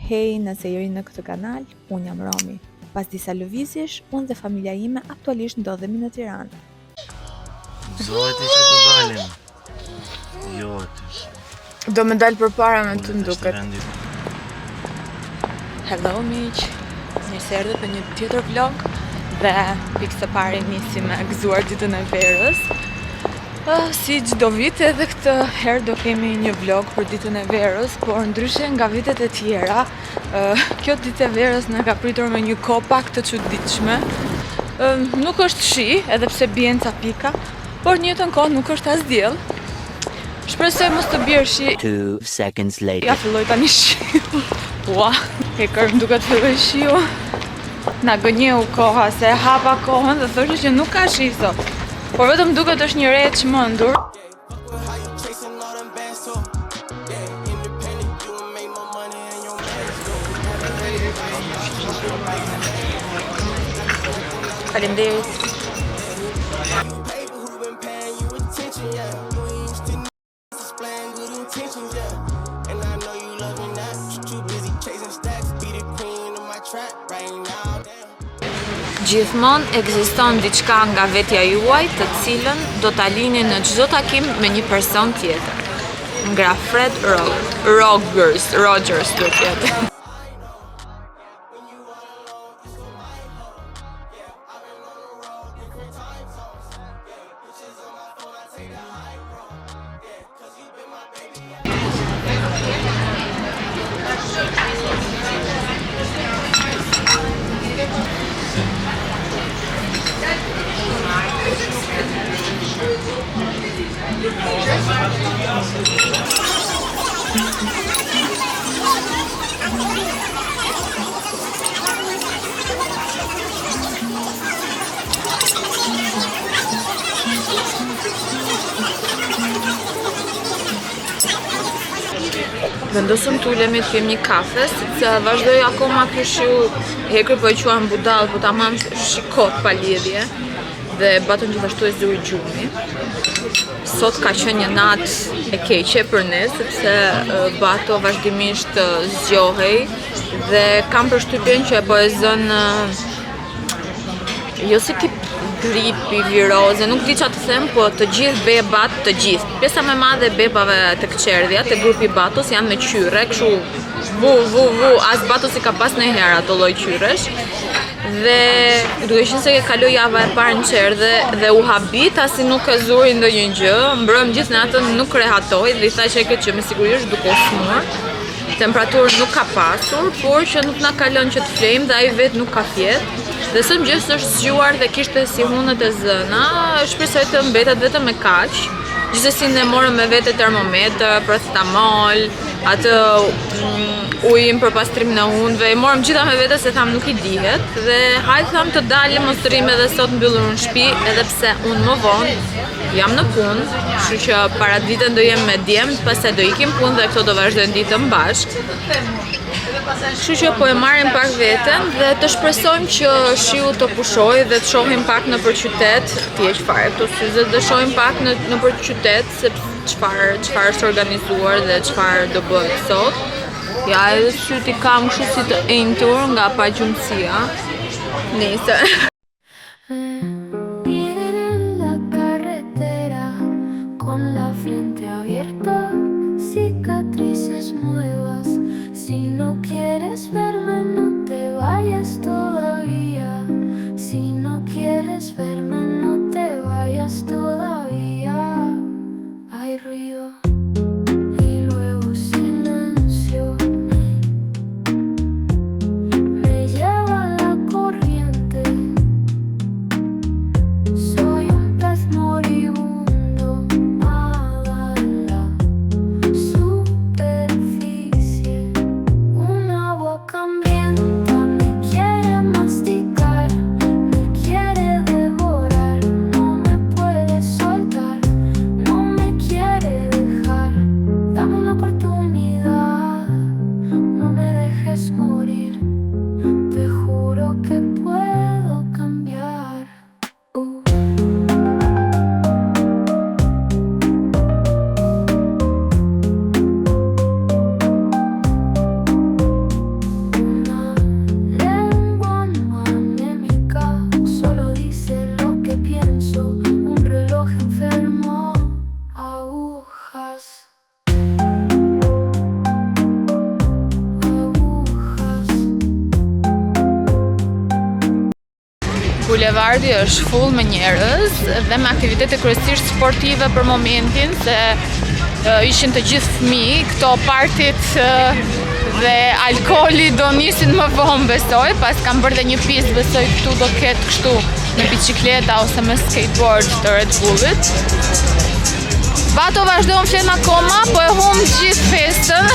Hej, nëse jeri në këtë kanal, unë jam Romi. Pas disa lëvizjesh, unë dhe familja ime aktualisht ndodhemi në Tiranë. Zoti që të dalim. Jo aty. Do me dalë për para me të nduket. Hello miq, mirë se erdhët në një tjetër vlog dhe pikë së pari nisi me gëzuar ditën e verës. Si çdo vit edhe këtë herë do kemi një vlog për ditën e verës, por ndryshe nga vitet e tjera, kjo ditë e verës na ka pritur me një kohë pak të çuditshme. Nuk është shi, edhe pse bien ca pika, por në njëjtën kohë nuk është as diell. Shpresoj mos të bjerë shi. 2 seconds later. Ja filloi tani shiu. Ua, e kërë duket filloi shiu. Na gënjeu koha se e hapa kohën dhe thoshe që nuk ka shi sot. Por vetëm duket është një re e çmendur. Faleminderit. Gjithmonë ekziston diçka nga vetja juaj të cilën do ta lini në çdo takim me një person tjetër. Nga Fred Rogers do të jetë. Vendosëm të ulemi të pjem një kafe, sepse vazhdoj akoma kjo shiu hekër po e quan budall, po tamam shikot pa lidhje dhe batën gjithashtu e zuri gjumi. Sot ka qenë një natë e keqe për ne, sepse Bato vazhdimisht zgjohej dhe kam përshtypjen që po e zën jo si tip gripi, viroze, nuk di çfarë të them, po të gjithë bebat, të gjithë. Pjesa më e madhe e bebave tek qerdhja, te grupi Batos janë me qyre, kështu vu, as Batos i ka pas ndonjëherë ato lloj qyresh. Dhe duke qenë se kaloi java e parë në qerdhe dhe u habit, asi nuk e zuri ndonjë gjë, mbrëm gjithë natën, nuk rehatoi dhe i thashë që me siguri është duke u smur. Temperaturën nuk ka pasur, por që nuk na ka lënë që të flejmë dhe ai vetë nuk ka fjetë. Dhe së mëngjes është zgjuar dhe kishte si hunët e zëna, shpresoj të mbetet vetëm me kaq. Gjithsesi ne morëm me vete termometër, paracetamol, atë ujin për pastrim në hundëve, i morëm gjitha me vete se tham nuk i dihet. Dhe hajtë tham të dalim mos të rrim edhe sot mbyllur në shtëpi, edhe pse unë më vonë jam në punë, kështu që para ditën do jem me djemt, pastaj do ikim punë dhe këto do vazhdojnë ditën bashkë. Kështu që po e marrim pak veten dhe të shpresojmë që shiu të pushojë dhe të shohim pak nëpër qytet, ti e çfarë këto syze dhe shohim pak nëpër qytet se çfarë është organizuar dhe çfarë do bëhet sot. Ja, edhe syt i kam kështu si të enjtur nga pagjumësia. Nice. Cicatrices nuevas. Si no quieres verme, no te vayas todavía. Si no quieres verme, no te vayas todavía. Hay ruido y luego silencio. Me lleva la corriente. Soy un pez moribundo. Hambrienta me quiere masticar, me quiere devorar, no me puede soltar, no me quiere dejar. Dame una oportunidad, no me dejes morir, te juro que puedo cambiar. Bulevardi është full me njerëz dhe me aktivitete kryesisht sportive për momentin, se ishin të gjithë fëmijë, këto partit dhe alkooli do nisin më vonë besoj, pas kam bërë dhe një pistë besoj këtu do ketë kështu me bicikleta ose me skateboard të Red Bullit. Bato vazhdon flet akoma, po e humb gjithë festën.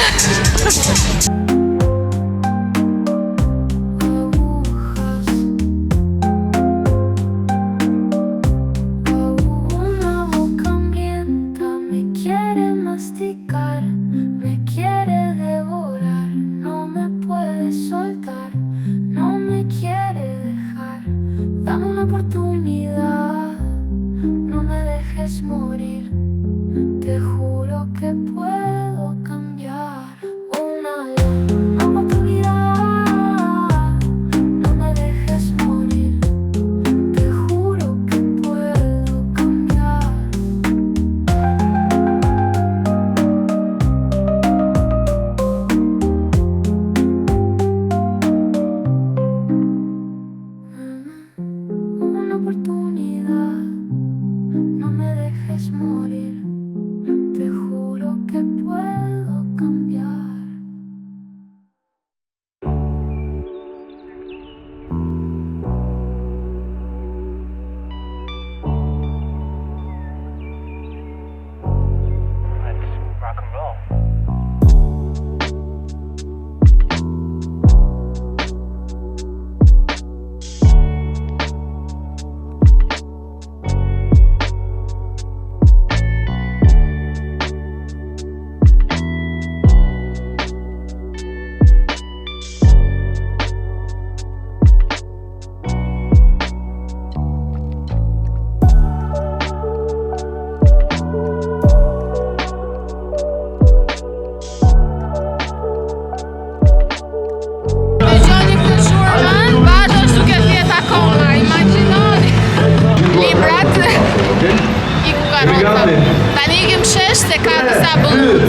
Una boca hambrienta me quiere masticar, me quiere devorar, no me puede soltar, no me quiere dejar. Dame una oportunidad, no me dejes morir. Te juro que puedo cambiar. Una oportunidad, no me dejes morir. Te juro que puedo cambiar. Una oportunidad, no me dejes morir. Te juro que puedo cambiar. Let's rock and roll. Dëgjoni këtë shurmën, Bato është duke fjet akoma, imagjinoni. Librat i ku karroca. Tani ikim shesh se ka disa bëlluc.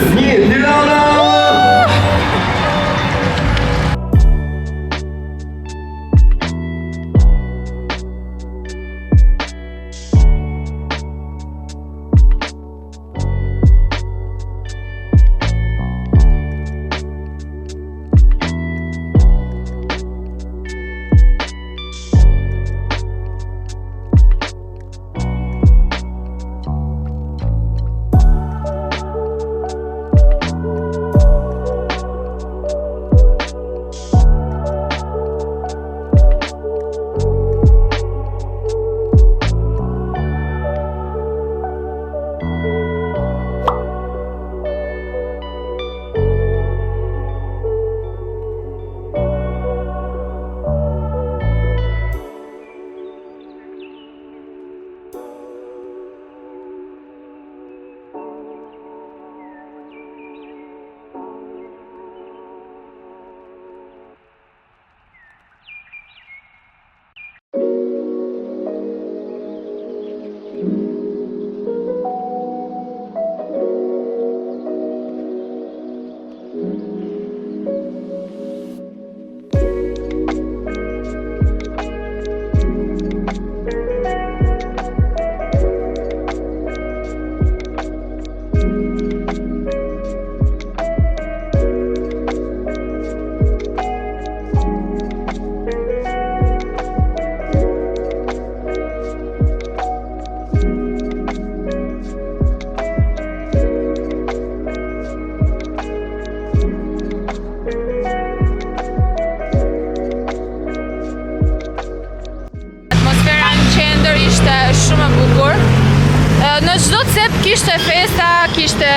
Në çdo cep kishte festa, kishte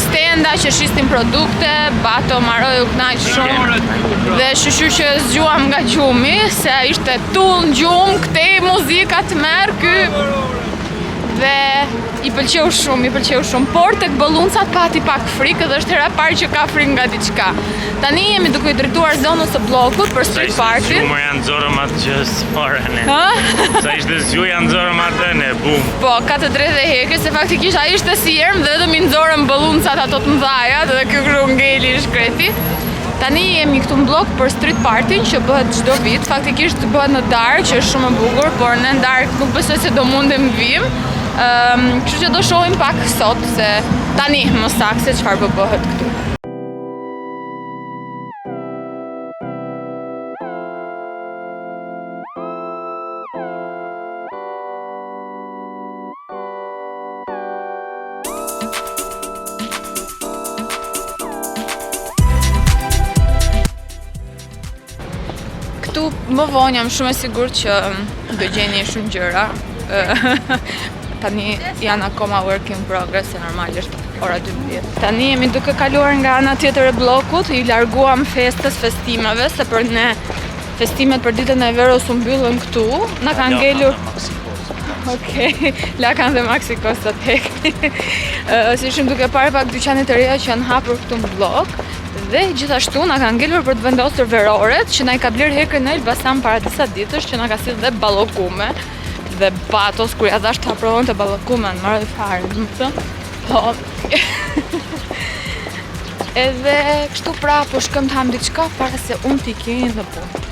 stenda që shisnin produkte, Bato Maroj u kënaq shumë dhe shqyr që zgjuam nga gjumi, se ishte tull në gjumë, këtej muzika të merë ky dhe i pëlqeu shumë, por tek bolluncat pati pak frikë dhe është hera e parë që ka frikë nga diçka. Tani jemi duke i drejtuar zonës së bllokut për street party. Sa janë zorëm atë që s'pore ne. Sa ishte zgju janë zorëm atë ne, bum. Po, ka të drejtë dhe hekë, se faktikisht ai ishte si erm dhe vetëm i nxorën bolluncat ato të mëdhaja, dhe ky kështu ngeli shkreti. Tani jemi këtu në blok për street party që bëhet çdo vit. Faktikisht bëhet në darkë, që është shumë e bukur, por në darkë nuk besoj se do mundem vim. Kështu që do shohim pak sot se tani më saktë se çfarë po bëhet këtu. Më vonë jam shumë e sigurt që do gjeni shumë gjëra. Tani janë akoma work in progress, e normalisht ora 12. Tani jemi duke kaluar nga ana tjetër e bllokut, i larguam festimeve, se për ne festimet për ditën e Veros u mbyllën këtu. Na kanë ngelur. Okej, Lakan dhe Maxi Costa tek. Si ishim duke parë pak dyqanet e reja që janë hapur këtu në blok. Dhe gjithashtu na ka ngelur për të vendosur veroret që na i ka bler Hekri në Elbasan para disa ditësh, që na ka sill dhe ballokume dhe batos kur ja dash ta provonte ballokumen, marrë fare, domethënë. Po. Edhe kështu pra po shkëm të ham diçka para se unë t'i keni në punë.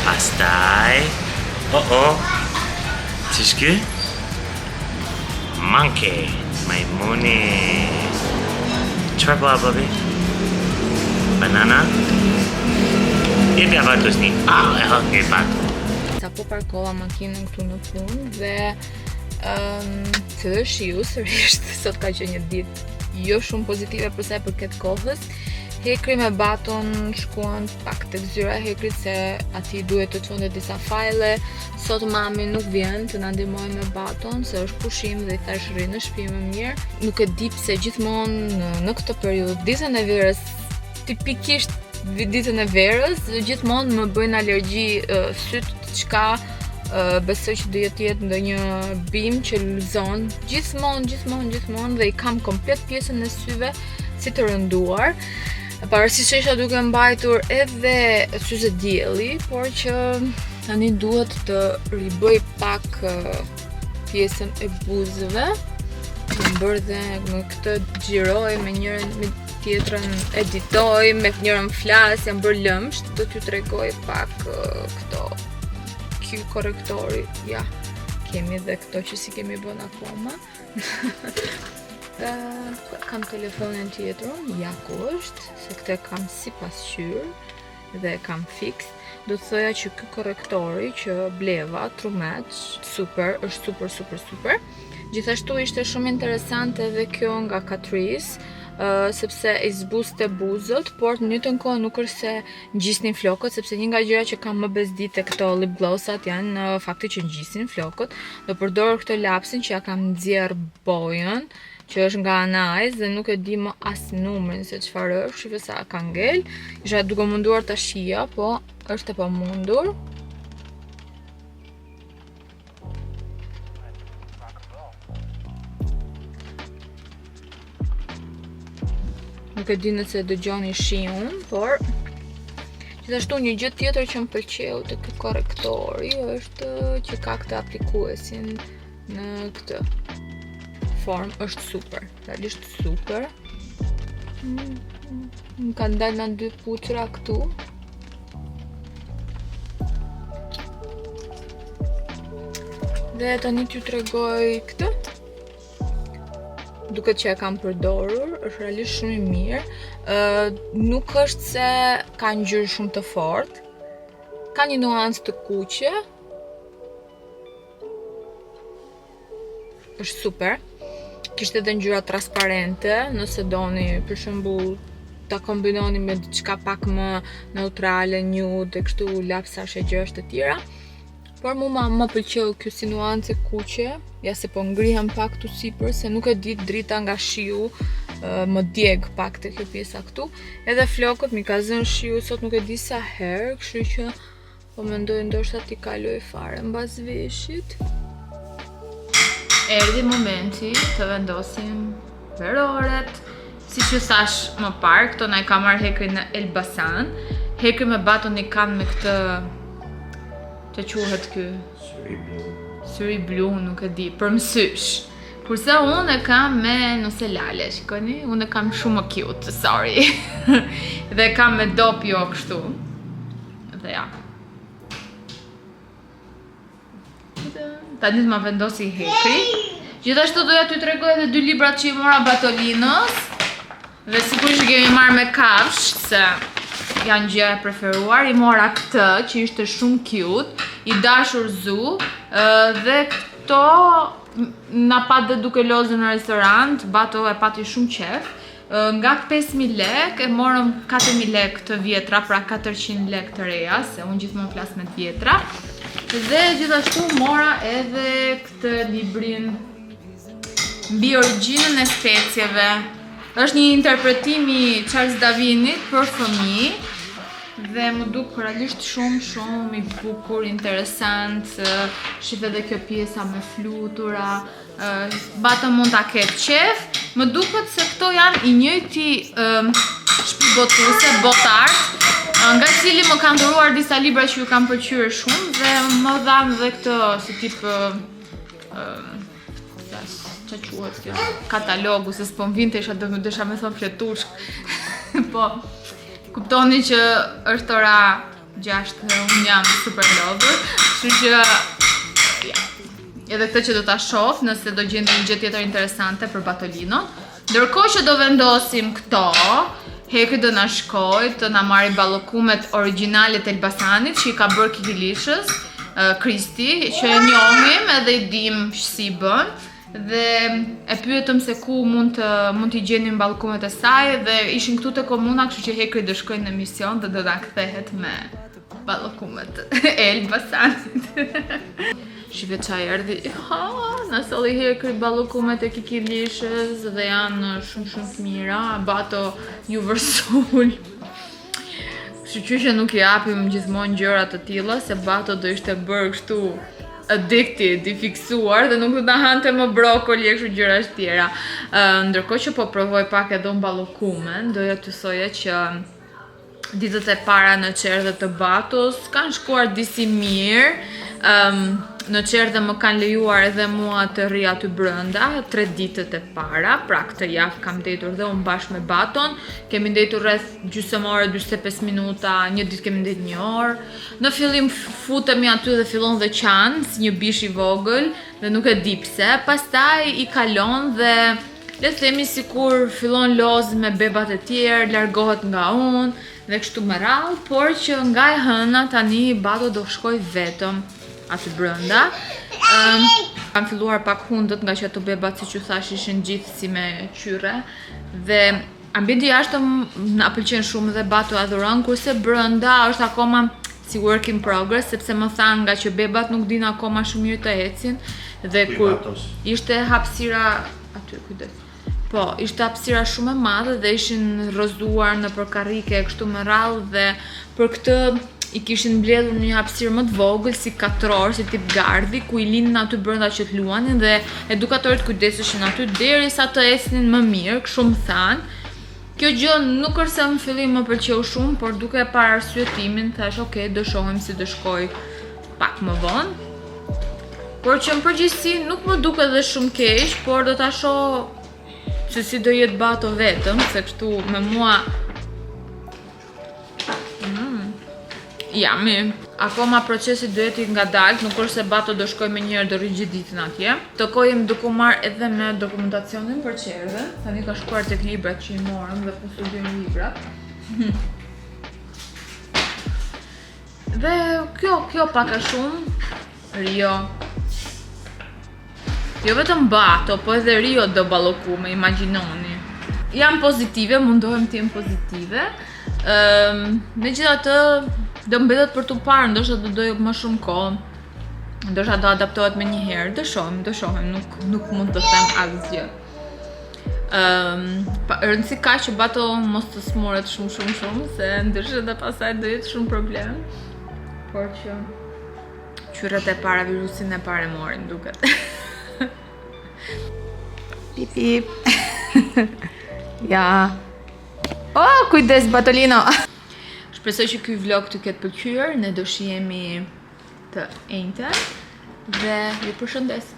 Pastaj. Ç'ish ky? Monkey, majmuni. Çfarë po babi? Banana? Jepi avatos një. E pat. Sa po parkova makinën këtu në punë dhe të shiu sërish sot ka qenë një ditë jo shumë pozitive për sa i përket kohës. Hekri me Baton shkuan pak tek zyra e Hekrit se ati duhet të çonte disa fajle. Sot mami nuk vjen të na ndihmojë me Baton se është pushim dhe i thash rri në shtëpi më mirë. Nuk e di pse gjithmonë në këtë periudhë, ditën e verës, tipikisht ditën e verës, gjithmonë më bëjnë alergji syt diçka. Besoj që do jetë ndonjë bim që lëzon gjithmonë dhe i kam komplet pjesën e syve si të rënduar. Pavarësisht që isha duke mbajtur edhe syze dielli, por që tani duhet të ribëj pak pjesën e buzëve. Jam bërë dhe me këtë xhiroj, me njërin me tjetrën editoj, me njërin flas, jam bërë lëmsht, do t'ju tregoj pak këto korrektori, ja, kemi dhe këto që si kemi bën akoma. Kam telefonin tjetër, ja ku është, se këtë kam si pasqyrë dhe kam fix. Do të thoja që ky korrektori që bleva, Trumatch, super, është super. Gjithashtu ishte shumë interesante edhe kjo nga Catrice, sepse i zbuste buzët, por në njëjtën kohë nuk është se ngjisnin flokët, sepse një nga gjërat që kam më bezdite këto lip glossat janë fakti që ngjisnin flokët. Do përdor këtë lapsin që ja kam nxjerr bojën, që është nga Anais dhe nuk e di më as numrin se çfarë është, shifë sa ka ngel. Isha duke munduar ta shija, po është e pamundur. Nuk e di nëse dëgjoni shiun, por gjithashtu një gjë tjetër që më pëlqeu te ky korrektori është që ka këtë aplikuesin në këtë formë, është super, realisht super. Më kanë dalë në 2 putra këtu. Dhe tani t'ju tregoj këtë. Duket që e kam përdorur, është realisht shumë i mirë. Nuk është se ka ngjyrë shumë të fortë. Ka një nuancë të kuqe. Është super. Kishte edhe ngjyra transparente, nëse doni për shembull ta kombinoni me diçka pak më neutrale, nude, kështu lapsash e gjëra të tjera. Por më pëlqeu kjo si nuancë kuqe, ja se po ngrihem pak tu sipër se nuk e di drita nga shiu më djeg pak te kjo pjesa këtu. Edhe flokët mi ka zënë shiu sot nuk e di sa herë, kështu që po mendoj ndoshta t'i kaloj fare mbas veshit. Erdhi momenti të vendosim veroret. Siç ju thash më parë, këto na i ka marrë Hekri në Elbasan. Hekri me baton i kanë me këtë që quhet ky syri blu, nuk e di, për mësysh. Kurse unë e kam me nuselale, shikoni, unë e kam shumë cute, sorry. Dhe kam me dopjo kështu. Dhe ja. Tani ma vendosi Hekri. Gjithashtu doja t'ju tregoj edhe 2 librat që i mora Batolinës. Dhe sigurisht që kemi marrë me kafsh, se janë gjëja e preferuar. I mora këtë, që ishte shumë cute, i dashur Zu, dhe këto na patë duke lozë në restorant, Bato e pati shumë qef. Nga 5.000 lek, e morëm 4.000 lek të vjetra, pra 400 lek të reja, se unë gjithmonë flas me të vjetra. Dhe gjithashtu mora edhe këtë librin mbi origjinën e specieve. Është një interpretim i Charles Darwinit për fëmijë dhe më duk realisht shumë i bukur, interesant. Shif edhe kjo pjesa me flutura. Bato mund ta ketë qef. Më duket se këto janë i njëjti shpjegotuse, botart, nga i cili më kanë dhuruar disa libra që ju kanë pëlqyer shumë dhe më dhanë dhe këtë si tip që quhet kjo katalogu, se s'po më vinte, desha me thonë fletushk. Po, kuptoni që është ora 6 dhe unë jam super lover, kështu që ja. Edhe këtë që do ta shoh nëse do gjendem një gjë tjetër interesante për Batolino. Ndërkohë që do vendosim këto, Hekri do na shkoj të na marri ballokumet origjinale të Elbasanit që i ka bërë Kikilishës, Kristi, që e njohim edhe i dim si bën. Dhe e pyetëm se ku mund t'i gjenim ballokumet e saj dhe ishin këtu te komuna, kështu që Hekri do shkojë në mision dhe do na kthehet me ballokumet e Elbasanit. Shive qaj erdi, na solli Hekri ballokumet e Kikilishës dhe janë shumë të mira, Bato ju vërsul. Kështu që nuk i japim gjithmonë gjëra të tilla, se Bato do ishte bërë kështu addicted, i fiksuar dhe nuk do ta hante më brokoli e kështu gjëra të tjera. Ndërkohë që po provoj pak edhe unë ballokumen, doja t'ju thoja që ditët e para në qerdhe të Batos kanë shkuar disi mirë. Në qerdhe më kanë lejuar edhe mua të rri aty brenda 3 ditët e para, pra këtë javë kam ndetur dhe unë bashkë me Baton. Kemi ndetur rreth gjysmore, 45 minuta, një ditë kemi ndetur 1 orë. Në fillim futemi aty dhe fillon dhe qanë, si një bish i vogël, dhe nuk e di pse. Pastaj i kalon dhe le të themi sikur fillon lozë me bebat e tjerë, largohet nga unë dhe kështu me radhë, por që nga e hëna tani Bato do shkoj vetëm aty brenda. Kam filluar pak hundët nga që ato bebat, si që thash, ishin gjithë si me qyre. Dhe ambienti jashtëm na pëlqen shumë dhe Bato adhuron, kurse brenda është akoma si work in progress, sepse më thanë nga që bebat nuk din akoma shumë mirë të ecin. Dhe kur ishte hapësira aty, kujdes. Po, ishte hapësira shumë e madhe dhe ishin rrëzuar në përkarrike kështu me radhë dhe për këtë i kishin mbledhur në një hapësirë më të vogël, si katror, si tip gardi, ku i linin aty brenda që të luanin dhe edukatorët kujdeseshin aty derisa të ecnin më mirë, kështu më thanë. Kjo gjë nuk është se në fillim më pëlqeu shumë, por duke e parë arsyetimin, thash, okay, do shohim si do shkoj pak më vonë. Por që në përgjithësi nuk më duket dhe shumë keq, por do ta shoh se si do jetë Bato vetëm, se kështu me mua jam akoma procesi do jeti ngadalt, nuk është se Bato do shkoj me njëherë do rri ditën atje. Të kohë duke marrë edhe me dokumentacionin për qerdhe, tani ka shkuar tek librat që i morëm dhe po studiojmë librat. Dhe kjo pak a shumë Rio. Jo vetëm Bato, po edhe Rio do ballokume, imagjinoni. Jam pozitive, mundohem të jem pozitive. Megjithatë do mbetet për tu parë, ndoshta do dojë më shumë kohë. Ndoshta do adaptohet me një herë, do shohim, nuk mund të them asgjë. Rëndësi ka që Bato mos të smuret shumë, se ndryshe dhe pasaj do jetë shumë problem. Por që qyret e para, virusin e para morin, duket. Pip. Ja. Oh, kujdes Batolino. Shpresoj që ky vlog të ketë pëlqyer, ne do shihemi të enjten dhe ju përshëndes.